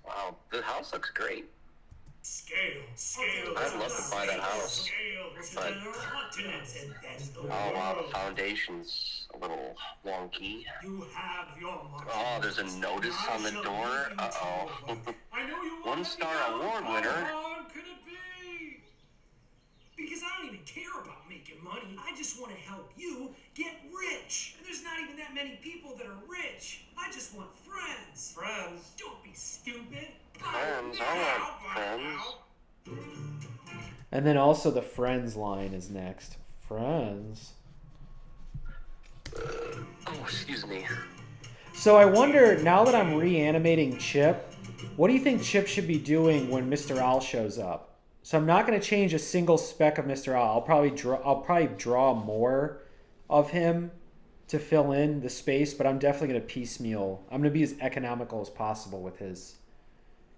Wow, the house looks great. scale. I'd love to buy that house. Scale. But- Continents, and that's the Oh wow, world. the foundation's a little wonky. You have your mark. Oh, there's a notice on the door. Uh-oh. I know you won't One let me star down. award How winner. hard could it be? Because I don't even care about making money. I just want to help you get rich. And there's not even that many people that are rich. I just want friends. Friends? Don't be stupid. Friends, I want friends. And then also the friends line is next. Friends. Oh, excuse me. So I wonder, now that I'm reanimating Chip, what do you think Chip should be doing when Mr. Owl shows up? So I'm not going to change a single speck of Mr. Owl. I'll probably draw more of him to fill in the space, but I'm definitely going to piecemeal. I'm going to be as economical as possible with his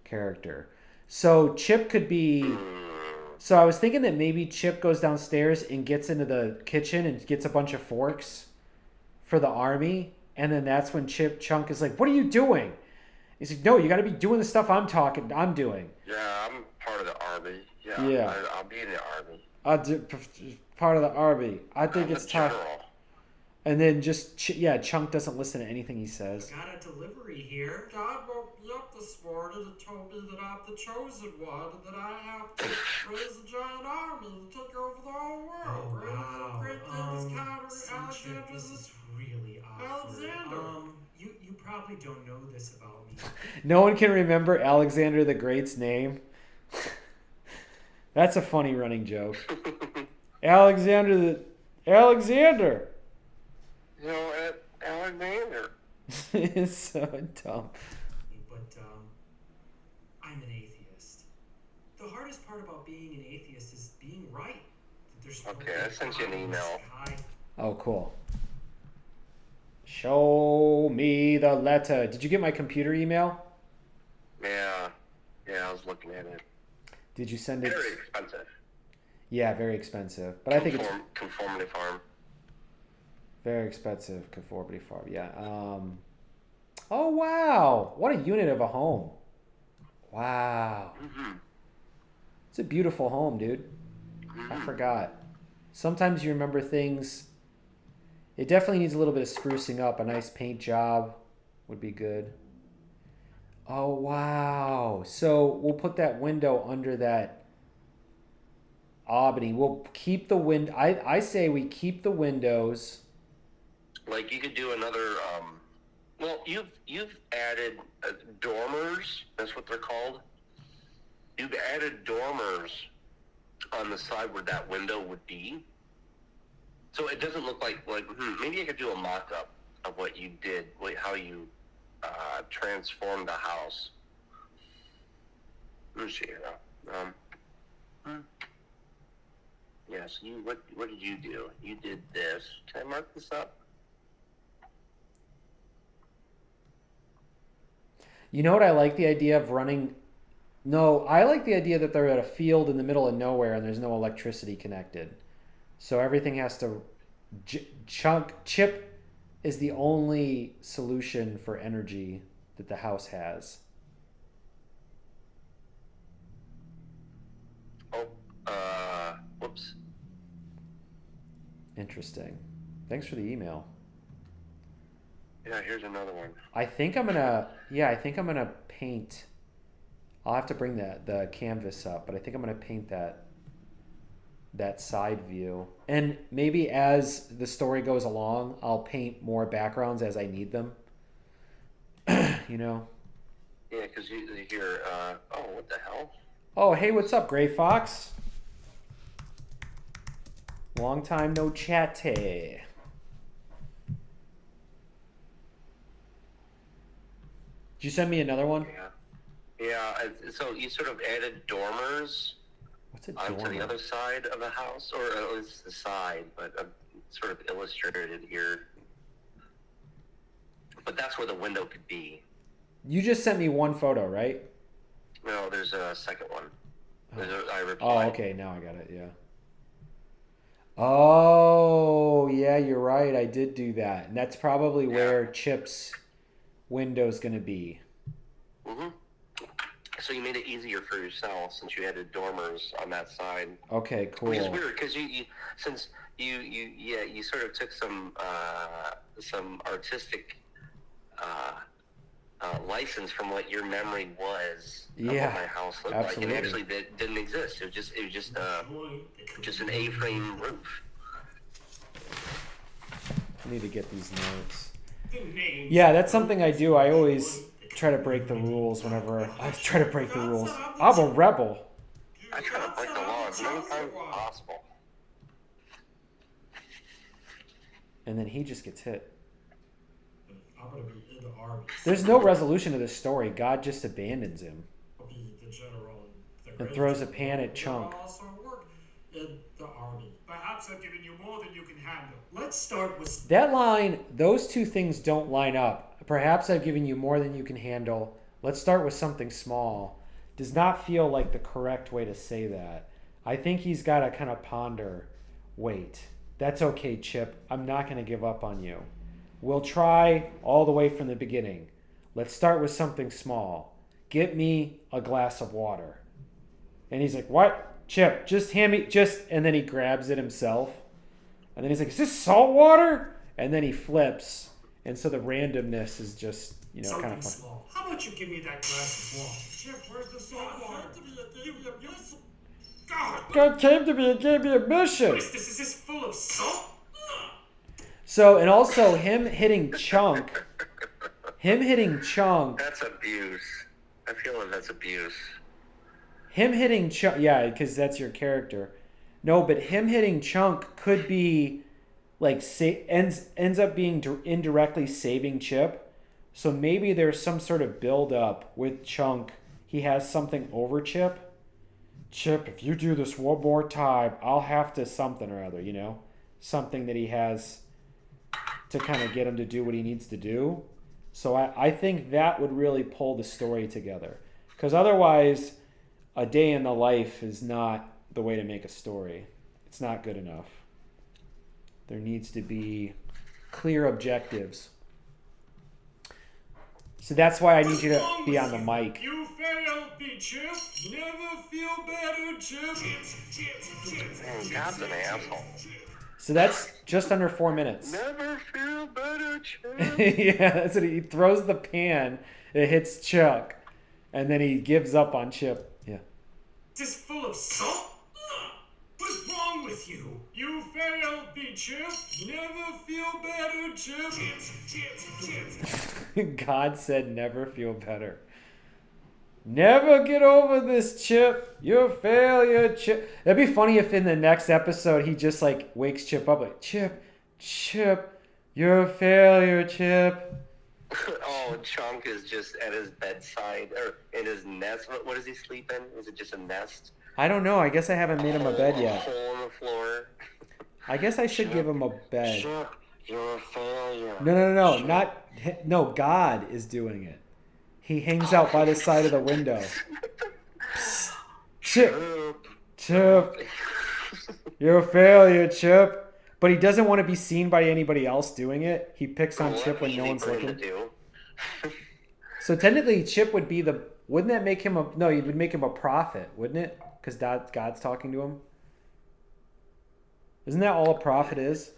character. So Chip could be. So I was thinking that maybe Chip goes downstairs and gets into the kitchen and gets a bunch of forks for the army, and then that's when Chunk is like, "What are you doing?" He's like, "No, you got to be doing the stuff I'm doing." Yeah, I'm part of the army. Yeah, Yeah. I'll be in the army. Part of the army. I think I'm it's the time. general. And then Chunk doesn't listen to anything he says. Got a delivery here. God woke me up this morning and told me that I'm the chosen one and that I have to raise a giant army to take over the whole world. Great things Alexander. This is really awkward. Alexander. You probably don't know this about me. No one can remember Alexander the Great's name. That's a funny running joke. Alexander. You know, Alexander. It's so dumb. But I'm an atheist. The hardest part about being an atheist is being right. That there's no Okay, I sent you an email. sky. Oh, cool. Show me the letter. Did you get my computer email? Yeah, I was looking at it. Did you send it? Very expensive. Yeah, very expensive. But I think it's Conformity farm. very expensive. Conformity farm. Yeah. Oh, wow. What a unit of a home. Wow. Mm-hmm. It's a beautiful home, dude. I forgot. Sometimes you remember things. It definitely needs a little bit of sprucing up. A nice paint job would be good. Oh, wow. So we'll put that window under that Albany. We'll keep the wind. I say we keep the windows. Like you could do another. Well, you've added dormers. That's what they're called. You've added dormers on the side where that window would be. So it doesn't look like maybe I could do a mock-up of what you did, how you transformed the house. Let me see here. Yes, what did you do? You did this. Can I mark this up? You know what I like the idea of running? No, I like the idea that they're at a field in the middle of nowhere and there's no electricity connected. So everything has to... Chip is the only solution for energy that the house has. Interesting. Thanks for the email. Yeah, here's another one. I think I'm gonna paint. I'll have to bring the canvas up, but I think I'm gonna paint that side view. And maybe as the story goes along, I'll paint more backgrounds as I need them. You know? Yeah, because you hear, oh, what the hell? Oh, hey, what's up, Gray Fox? Long time no chatty. Did you send me another one? Yeah, so you sort of added dormers What's a onto dormer? the other side of the house, or at least the side, but sort of illustrated here. But that's where the window could be. You just sent me one photo, right? No, there's a second one. I Oh, replied. okay, now I got it, yeah. Oh, yeah, you're right. I did do that. And that's probably where Chip's window's going to be. Mm-hmm. So you made it easier for yourself since you added dormers on that side. Okay, cool. Which is weird because you sort of took some artistic license from what your memory was of what my house looked like, and actually that didn't exist. It was just an A-frame roof. I need to get these notes. Yeah, that's something I do. I always try to break the rules whenever I try to break the rules. I'm a rebel. I try to break the law as many times as possible. And then he just gets hit. I'm gonna be in the army. There's no resolution to this story. God just abandons him. I'll be the general and throws a pan at Chunk. I'll also work in the army. Perhaps I've given you more than you can handle. Let's start with that line. Those two things don't line up. Perhaps I've given you more than you can handle. Let's start with something small. Does not feel like the correct way to say that. I think he's got to kind of ponder. Wait, that's okay, Chip. I'm not going to give up on you. We'll try all the way from the beginning. Let's start with something small. Get me a glass of water. And he's like, what? Chip, just hand me, and then he grabs it himself. And then he's like, is this salt water? And then he flips. And so the randomness is just, something kind of fun. Small. How about you give me that glass of water? Chip, where's the salt water? God came to me and gave me a mission. What is this? Is this full of salt? So, and also him hitting Chunk. That's abuse. I feel like that's abuse. Him hitting Chunk, yeah, because that's your character. No, but him hitting Chunk could be like ends up being indirectly saving Chip. So maybe there's some sort of build up with Chunk. He has something over Chip. Chip, if you do this one more time, I'll have to something or other, something that he has to kind of get him to do what he needs to do. So I think that would really pull the story together. Because otherwise, a day in the life is not the way to make a story. It's not good enough. There needs to be clear objectives. So that's why I need you to be on the mic. You failed me, Chip. Never feel better, Chip. Man, God's an asshole. So that's just under 4 minutes. Never feel better, Chip. Yeah, that's what he throws the pan. It hits Chuck. And then he gives up on Chip. Yeah. Is this full of salt? What's wrong with you? You failed me, Chip. Never feel better, Chip. God said never feel better. Never get over this, Chip. You're a failure, Chip. That'd be funny if in the next episode he just like wakes Chip up like, Chip, you're a failure, Chip. Oh, Chunk is just at his bedside or in his nest. What does he sleep in? Is it just a nest? I don't know. I guess I haven't made him a bed yet. A hole in the floor. I guess I should give him a bed. Chip, you're a failure. No, God is doing it. He hangs out by the side of the window. Psst. Chip, you're a failure, Chip. But he doesn't want to be seen by anybody else doing it. He picks on Chip when no one's looking. So technically, Chip would be the... Wouldn't that make him a... No, it would make him a prophet, wouldn't it? Because God's talking to him. Isn't that all a prophet is?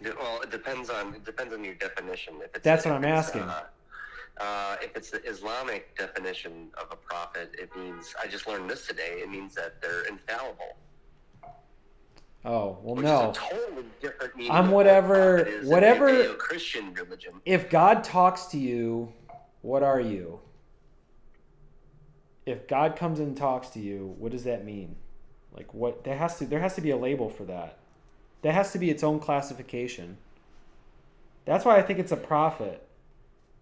Well, it depends on your definition. That's what I'm asking. If it's the Islamic definition of a prophet, it means, I just learned this today, it means that they're infallible. Oh, well, Which no. is a totally different meaning. I'm of whatever, what prophet is whatever. in the Christian religion. If God talks to you, what are you? If God comes and talks to you, what does that mean? Like, what? There has to be a label for that. That has to be its own classification. That's why I think it's a prophet.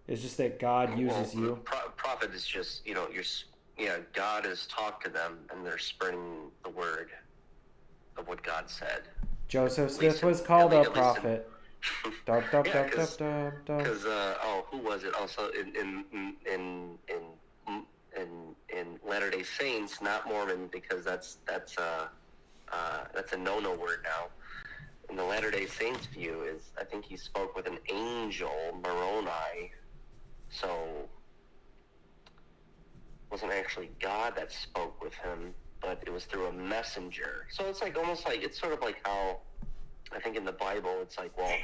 It's just that God uses you. Prophet is just, God has talked to them and they're spreading the word of what God said. Joseph Smith was called a prophet. Because who was it? Also in Latter-day Saints, not Mormon, because that's a no-no word now. In the Latter-day Saints view is, I think he spoke with an angel, Moroni, so it wasn't actually God that spoke with him, but it was through a messenger. So it's like almost like, it's sort of like how I think in the Bible it's like, well,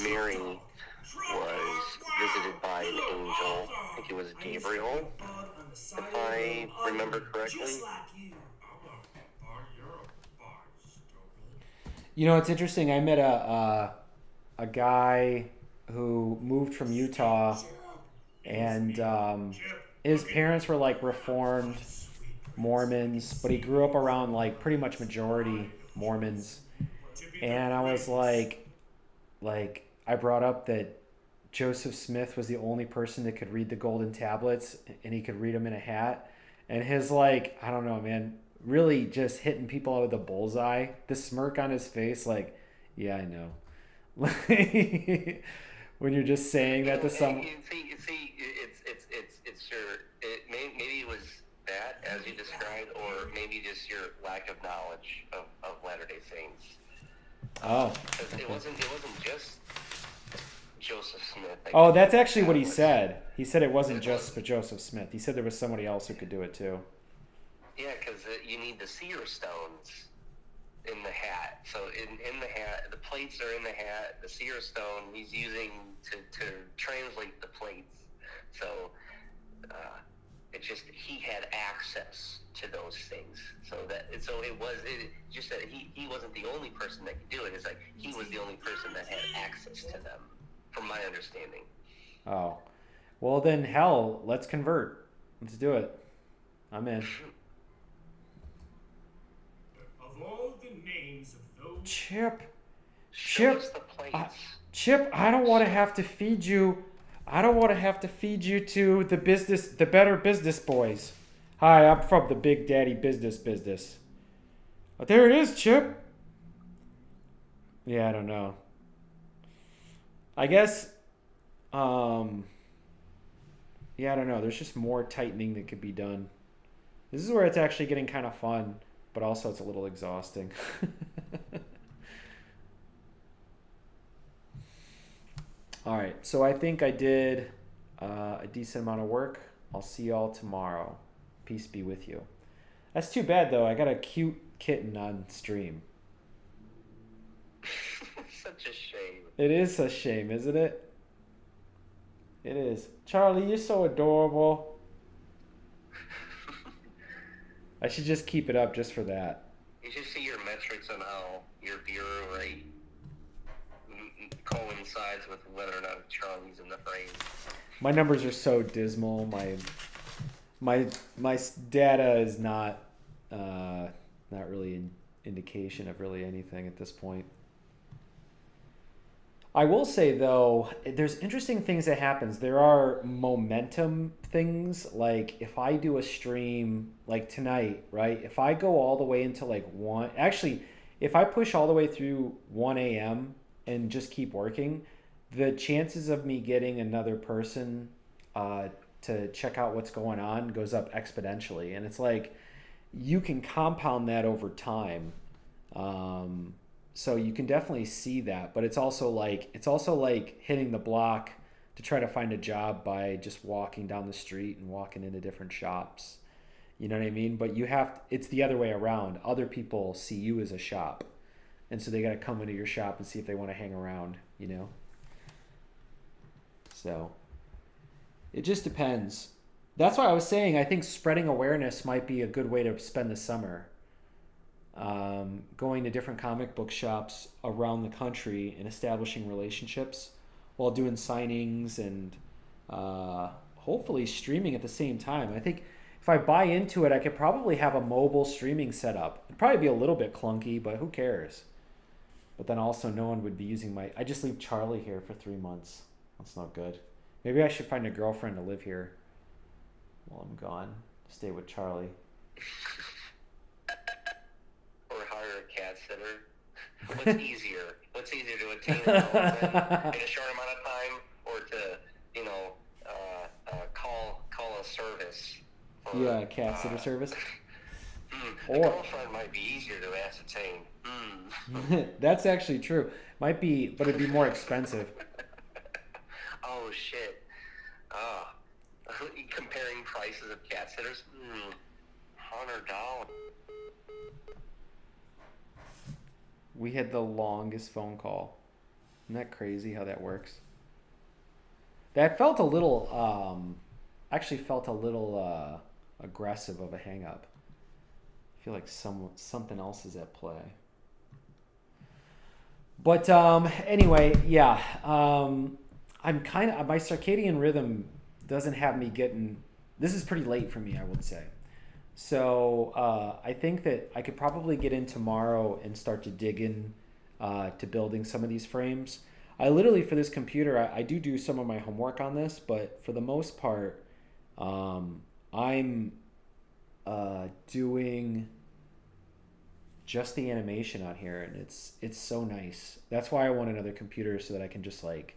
Mary was visited by an angel. I think it was Gabriel, if I remember correctly. You know, it's interesting. I met a guy who moved from Utah, and his parents were like Reformed Mormons, but he grew up around like pretty much majority Mormons. And I was like I brought up that Joseph Smith was the only person that could read the golden tablets, and he could read them in a hat. And his I don't know, man, really just hitting people with a bullseye. The smirk on his face, like, yeah, I know. When you're just saying that to someone. Maybe it was that, as you described, or maybe just your lack of knowledge of Latter-day Saints. Oh. Because it wasn't just Joseph Smith. Oh, that's actually what he said. He said it wasn't just Joseph Smith. He said there was somebody else who could do it too. Yeah, because you need the seer stones in the hat. So in the hat, the plates are in the hat. The seer stone he's using to translate the plates. So it's just he had access to those things. It was just that he wasn't the only person that could do it. It's like he was the only person that had access to them, from my understanding. Oh, well then, hell, let's convert. Let's do it. I'm in. Of all the names of those... Chip, Chip, I don't want to have to feed you. I don't want to have to feed you to the better business boys. Hi, I'm from the Big Daddy business. Oh, there it is, Chip. Yeah, I don't know. I guess, yeah, I don't know. There's just more tightening that could be done. This is where it's actually getting kind of fun, but also it's a little exhausting. All right, so I think I did a decent amount of work. I'll see y'all tomorrow. Peace be with you. That's too bad, though. I got a cute kitten on stream. Such a shame. It is a shame, isn't it? It is. Charlie, you're so adorable. I should just keep it up just for that. You should see your metrics on how your viewer rate coincides with whether or not Charlie's in the frame. My numbers are so dismal. My data is not really an indication of really anything at this point. I will say, though, there's interesting things that happens. There are momentum things, like if I do a stream like tonight, right? If I go all the way into like 1, actually, if I push all the way through 1 a.m. and just keep working, the chances of me getting another person to check out what's going on goes up exponentially. And it's like, you can compound that over time. So you can definitely see that, but it's also like hitting the block to try to find a job by just walking down the street and walking into different shops. You know what I mean? But it's the other way around. Other people see you as a shop. and so they got to come into your shop and see if they want to hang around, you know. So it just depends. That's why I was saying I think spreading awareness might be a good way to spend the summer. Going to different comic book shops around the country and establishing relationships while doing signings and hopefully streaming at the same time. I think if I buy into it, I could probably have a mobile streaming setup. It'd probably be a little bit clunky, but who cares? But then also no one would be using my... I just leave Charlie here for 3 months. That's not good. Maybe I should find a girlfriend to live here while I'm gone. Stay with Charlie. Or hire a cat sitter. What's easier? What's easier to attain in a short amount of time, or to, you know, call a service? For, yeah, cat sitter service. The girlfriend might be easier to ascertain. That's actually true. Might be, but it'd be more expensive. Oh shit. Comparing prices of cat sitters. $100. We had the longest phone call. Isn't that crazy how that works? That felt a little, actually felt a little aggressive of a hang up. I feel like something else is at play. But anyway, yeah. I'm kind of, my circadian rhythm doesn't have me getting, this is pretty late for me, I would say. So I think that I could probably get in tomorrow and start to dig in to building some of these frames. I literally, for this computer, I do some of my homework on this, but for the most part, I'm doing just the animation on here, and it's so nice. That's why I want another computer, so that I can just like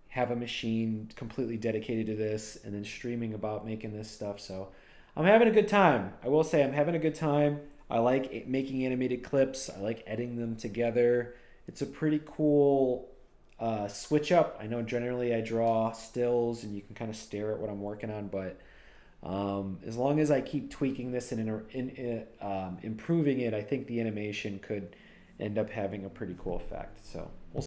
have a machine completely dedicated to this and then streaming about making this stuff. So I'm having a good time. I will say I'm having a good time. I like making animated clips. I like editing them together. It's a pretty cool switch up. I know generally I draw stills and you can kind of stare at what I'm working on, but as long as I keep tweaking this and improving it, I think the animation could end up having a pretty cool effect. So we'll